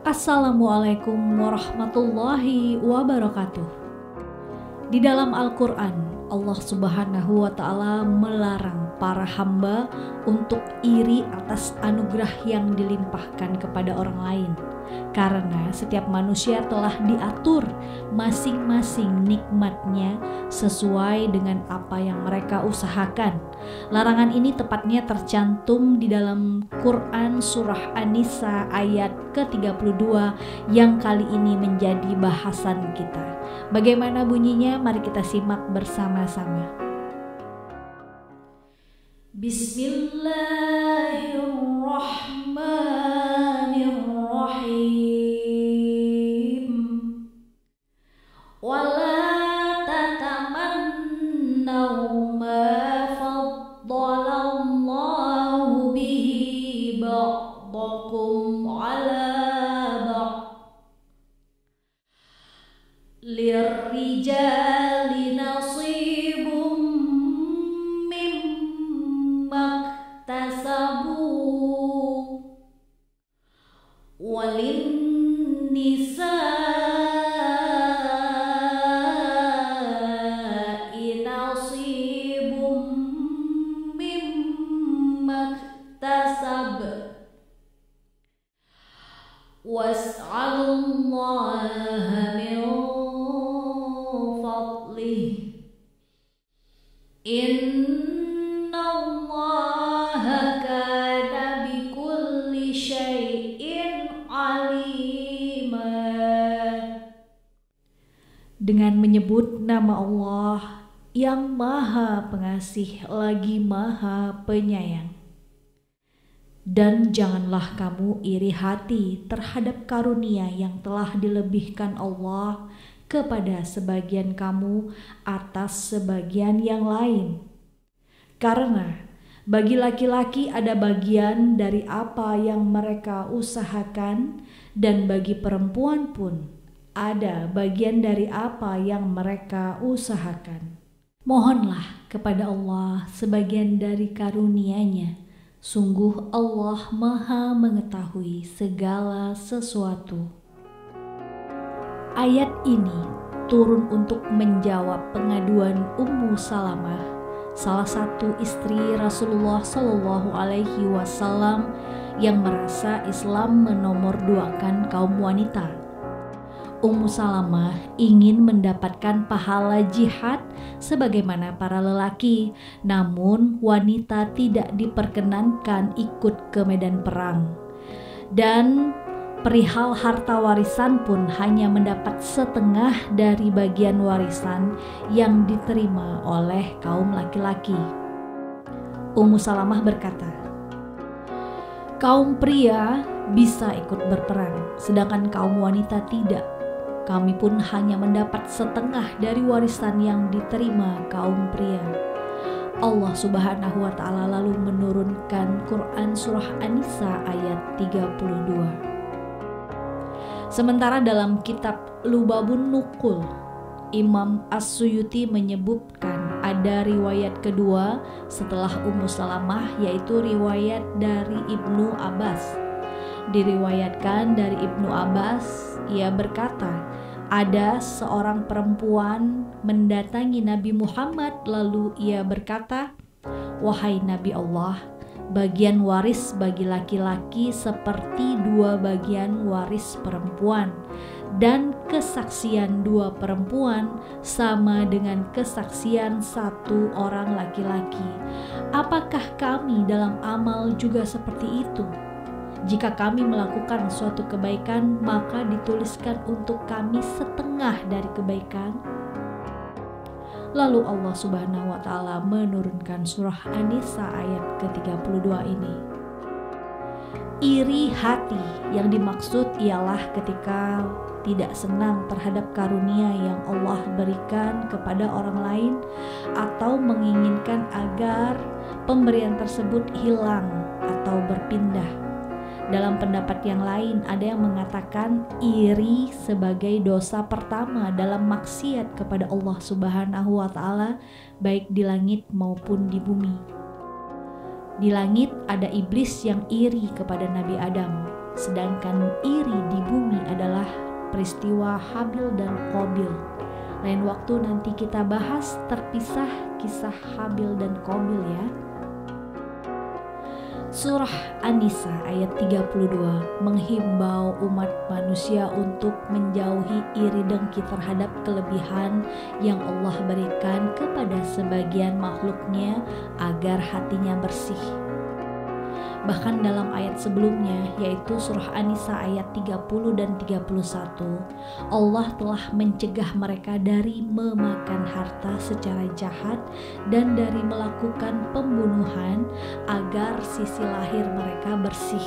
Assalamualaikum warahmatullahi wabarakatuh. Di dalam Al-Quran, Allah Subhanahu wa Ta'ala melarang para hamba untuk iri atas anugerah yang dilimpahkan kepada orang lain, karena setiap manusia telah diatur masing-masing nikmatnya sesuai dengan apa yang mereka usahakan. Larangan ini tepatnya tercantum di dalam Quran Surah An-Nisa ayat ke-32 yang kali ini menjadi bahasan kita. Bagaimana bunyinya? Mari kita simak bersama-sama. Bismillahirrahmanirrahim. Wala tatamannaw ma faddalallahu bihi ba'dakum ala ba'd. Lirrijali nasibum mimma iktasabu walinnisa'i nasibum mimma iktasab was'alullaha min Innallaha kana bikulli syai'in alima. Dengan menyebut nama Allah yang Maha Pengasih lagi Maha Penyayang. Dan janganlah kamu iri hati terhadap karunia yang telah dilebihkan Allah kepada sebagian kamu atas sebagian yang lain. Karena bagi laki-laki ada bagian dari apa yang mereka usahakan, dan bagi perempuan pun ada bagian dari apa yang mereka usahakan. Mohonlah kepada Allah sebagian dari karunia-Nya. Sungguh Allah Maha mengetahui segala sesuatu. Ayat ini turun untuk menjawab pengaduan Ummu Salamah, salah satu istri Rasulullah Shallallahu Alaihi Wasallam yang merasa Islam menomorduakan kaum wanita. Ummu Salamah ingin mendapatkan pahala jihad sebagaimana para lelaki, namun wanita tidak diperkenankan ikut ke medan perang. Dan perihal harta warisan pun hanya mendapat setengah dari bagian warisan yang diterima oleh kaum laki-laki. Ummu Salamah berkata, kaum pria bisa ikut berperang, sedangkan kaum wanita tidak. Kami pun hanya mendapat setengah dari warisan yang diterima kaum pria. Allah Subhanahu wa Ta'ala lalu menurunkan Quran Surah An-Nisa ayat 32. Sementara dalam kitab Lubabun Nuqul, Imam As-Suyuti menyebutkan ada riwayat kedua setelah Ummu Salamah, yaitu riwayat dari Ibnu Abbas. Diriwayatkan dari Ibnu Abbas, ia berkata, ada seorang perempuan mendatangi Nabi Muhammad, lalu ia berkata, wahai Nabi Allah, bagian waris bagi laki-laki seperti 2 bagian waris perempuan, dan kesaksian 2 perempuan sama dengan kesaksian 1 orang laki-laki. Apakah kami dalam amal juga seperti itu? Jika kami melakukan suatu kebaikan, maka dituliskan untuk kami setengah dari kebaikan. Lalu Allah Subhanahu wa Ta'ala menurunkan surah An-Nisa ayat ke-32 ini. Iri hati yang dimaksud ialah ketika tidak senang terhadap karunia yang Allah berikan kepada orang lain, atau menginginkan agar pemberian tersebut hilang atau berpindah. Dalam pendapat yang lain, ada yang mengatakan iri sebagai dosa pertama dalam maksiat kepada Allah Subhanahu wa Ta'ala, baik di langit maupun di bumi. Di langit ada iblis yang iri kepada Nabi Adam, Sedangkan iri di bumi adalah peristiwa Habil dan Qabil. Lain waktu nanti kita bahas terpisah kisah Habil dan Qabil ya. Surah An-Nisa ayat 32 menghimbau umat manusia untuk menjauhi iri dengki terhadap kelebihan yang Allah berikan kepada sebagian makhluknya agar hatinya bersih. Bahkan dalam ayat sebelumnya, yaitu surah An-Nisa ayat 30 dan 31, Allah telah mencegah mereka dari memakan harta secara jahat dan dari melakukan pembunuhan agar sisi lahir mereka bersih.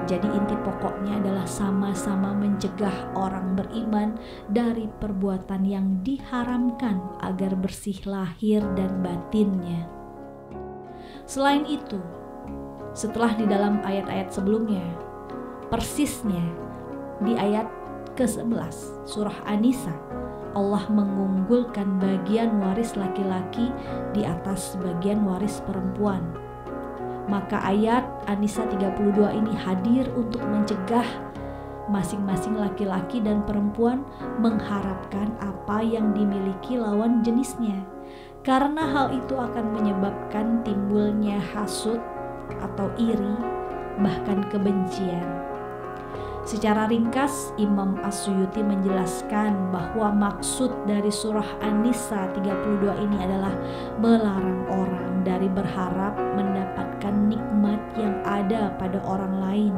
Jadi inti pokoknya adalah sama-sama mencegah orang beriman dari perbuatan yang diharamkan agar bersih lahir dan batinnya. Selain itu, setelah di dalam ayat-ayat sebelumnya, persisnya di ayat ke-11 surah An-Nisa, Allah mengunggulkan bagian waris laki-laki di atas bagian waris perempuan. Maka ayat An-Nisa 32 ini hadir untuk mencegah masing-masing laki-laki dan perempuan mengharapkan apa yang dimiliki lawan jenisnya, karena hal itu akan menyebabkan timbulnya hasud atau iri, bahkan kebencian. Secara ringkas, Imam As-Suyuti menjelaskan bahwa maksud dari surah An-Nisa 32 ini adalah melarang orang dari berharap mendapatkan nikmat yang ada pada orang lain,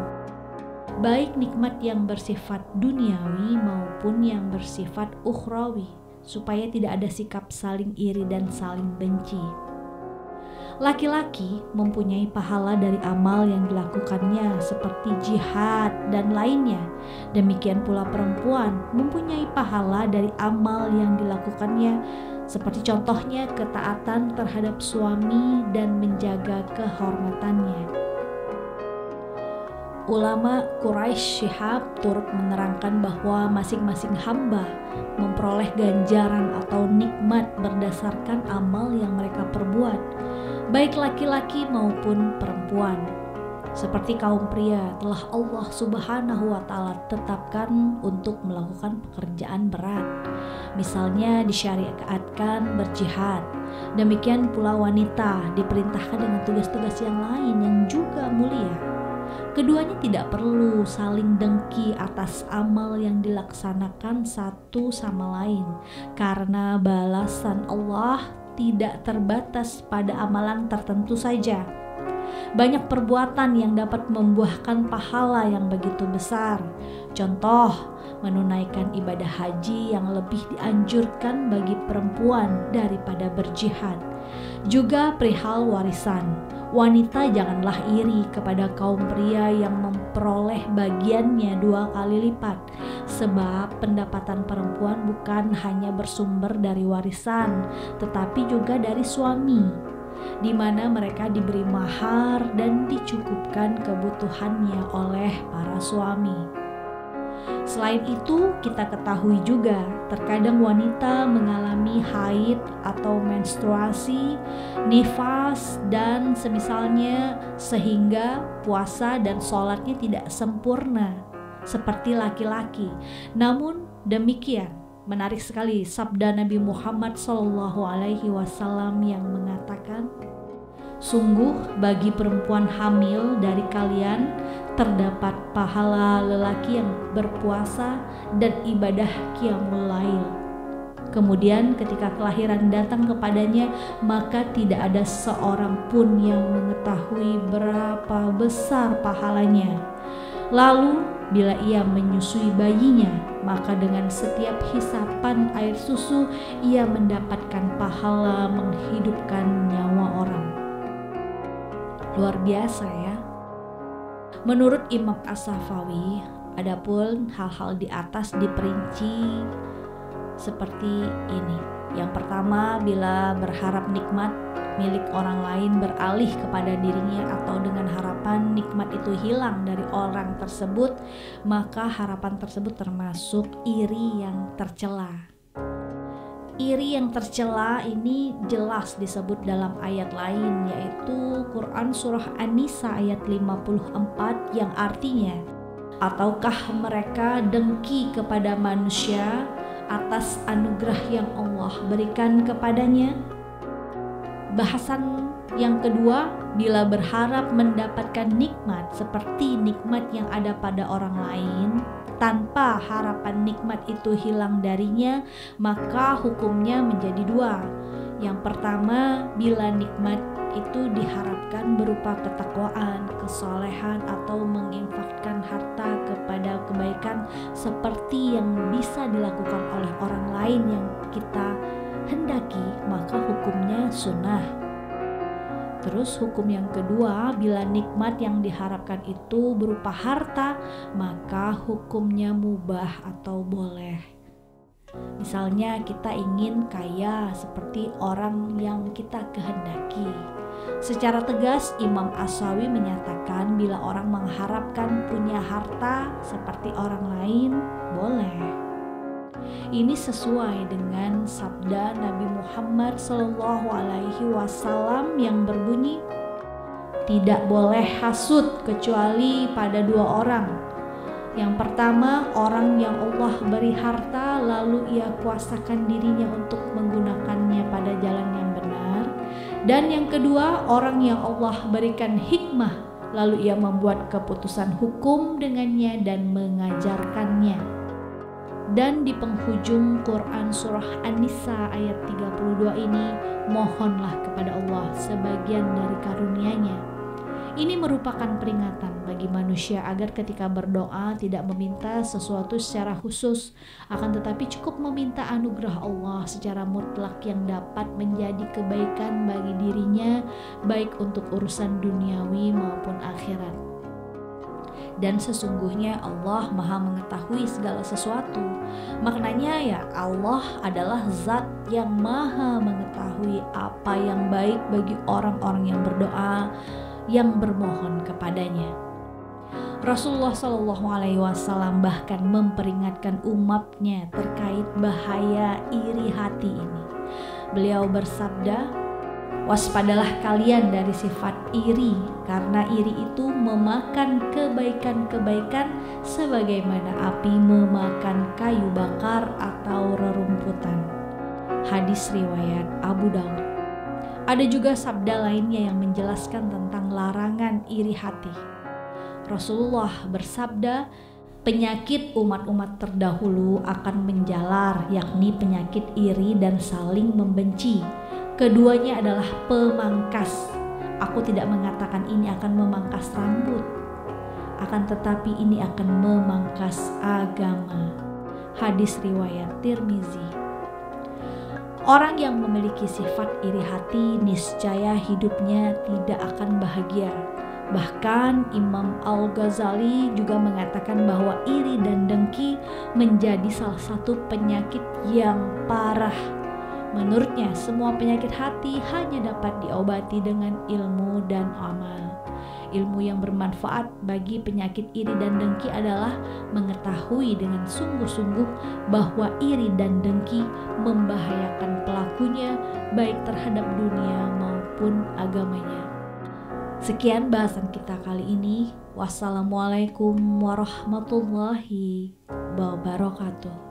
baik nikmat yang bersifat duniawi maupun yang bersifat ukhrawi, supaya tidak ada sikap saling iri dan saling benci. Laki-laki mempunyai pahala dari amal yang dilakukannya seperti jihad dan lainnya. Demikian pula perempuan mempunyai pahala dari amal yang dilakukannya seperti contohnya ketaatan terhadap suami dan menjaga kehormatannya. Ulama Quraisy Syihab turut menerangkan bahwa masing-masing hamba memperoleh ganjaran atau nikmat berdasarkan amal yang mereka perbuat, baik laki-laki maupun perempuan. Seperti kaum pria telah Allah Subhanahu wa Ta'ala tetapkan untuk melakukan pekerjaan berat, misalnya disyariatkan berjihad. Demikian pula wanita diperintahkan dengan tugas-tugas yang lain yang juga mulia. Keduanya tidak perlu saling dengki atas amal yang dilaksanakan satu sama lain, karena balasan Allah tidak terbatas pada amalan tertentu saja. Banyak perbuatan yang dapat membuahkan pahala yang begitu besar. Contoh, menunaikan ibadah haji yang lebih dianjurkan bagi perempuan daripada berjihad. Juga perihal warisan. Wanita janganlah iri kepada kaum pria yang memperoleh bagiannya 2 kali lipat, sebab pendapatan perempuan bukan hanya bersumber dari warisan, tetapi juga dari suami, di mana mereka diberi mahar dan dicukupkan kebutuhannya oleh para suami. Selain itu, kita ketahui juga terkadang wanita mengalami haid atau menstruasi, nifas, dan semisalnya, sehingga puasa dan sholatnya tidak sempurna seperti laki-laki. Namun demikian, menarik sekali sabda Nabi Muhammad SAW yang mengatakan, "Sungguh bagi perempuan hamil dari kalian terdapat pahala lelaki yang berpuasa dan ibadah qiyamul lail. Kemudian ketika kelahiran datang kepadanya, maka tidak ada seorang pun yang mengetahui berapa besar pahalanya. Lalu bila ia menyusui bayinya, maka dengan setiap hisapan air susu ia mendapatkan pahala menghidupkan nyawa orang." Luar biasa ya. Menurut Imam As-Safawi, adapun hal-hal di atas diperinci seperti ini. Yang pertama, bila berharap nikmat milik orang lain beralih kepada dirinya atau dengan harapan nikmat itu hilang dari orang tersebut, maka harapan tersebut termasuk iri yang tercela. Iri yang tercela ini jelas disebut dalam ayat lain, yaitu Quran Surah An-Nisa ayat 54 yang artinya, Ataukah mereka dengki kepada manusia atas anugerah yang Allah berikan kepadanya? Bahasan yang kedua, bila berharap mendapatkan nikmat seperti nikmat yang ada pada orang lain, tanpa harapan nikmat itu hilang darinya, maka hukumnya menjadi dua. Yang pertama, bila nikmat itu diharapkan berupa ketakwaan, kesolehan, atau menginfakkan harta kepada kebaikan seperti yang bisa dilakukan oleh orang lain yang kita hendaki, maka hukumnya sunnah. Terus hukum yang kedua, bila nikmat yang diharapkan itu berupa harta, maka hukumnya mubah atau boleh. Misalnya kita ingin kaya seperti orang yang kita kehendaki. Secara tegas Imam Ash-Shawi menyatakan bila orang mengharapkan punya harta seperti orang lain, boleh. Ini sesuai dengan sabda Nabi Muhammad SAW yang berbunyi, tidak boleh hasud kecuali pada dua orang. Yang pertama, orang yang Allah beri harta lalu ia kuasakan dirinya untuk menggunakannya pada jalan yang benar. Dan yang kedua, orang yang Allah berikan hikmah lalu ia membuat keputusan hukum dengannya dan mengajarkannya. Dan di penghujung Quran surah An-Nisa ayat 32 ini, mohonlah kepada Allah sebagian dari karunia-Nya. Ini merupakan peringatan bagi manusia agar ketika berdoa tidak meminta sesuatu secara khusus, akan tetapi cukup meminta anugerah Allah secara mutlak yang dapat menjadi kebaikan bagi dirinya, baik untuk urusan duniawi maupun akhirat. Dan sesungguhnya Allah Maha mengetahui segala sesuatu. Maknanya ya, Allah adalah zat yang Maha mengetahui apa yang baik bagi orang-orang yang berdoa, yang bermohon kepadanya. Rasulullah SAW bahkan memperingatkan umatnya terkait bahaya iri hati ini. Beliau bersabda, waspadalah kalian dari sifat iri, karena iri itu memakan kebaikan-kebaikan sebagaimana api memakan kayu bakar atau rerumputan. Hadis riwayat Abu Daud. Ada juga sabda lainnya yang menjelaskan tentang larangan iri hati. Rasulullah bersabda, penyakit umat-umat terdahulu akan menjalar, yakni penyakit iri dan saling membenci. Keduanya adalah pemangkas. Aku tidak mengatakan ini akan memangkas rambut, akan tetapi ini akan memangkas agama. Hadis riwayat Tirmizi. Orang yang memiliki sifat iri hati niscaya hidupnya tidak akan bahagia. Bahkan Imam Al-Ghazali juga mengatakan bahwa iri dan dengki menjadi salah satu penyakit yang parah. Menurutnya, semua penyakit hati hanya dapat diobati dengan ilmu dan amal. Ilmu yang bermanfaat bagi penyakit iri dan dengki adalah mengetahui dengan sungguh-sungguh bahwa iri dan dengki membahayakan pelakunya baik terhadap dunia maupun agamanya. Sekian bahasan kita kali ini. Wassalamualaikum warahmatullahi wabarakatuh.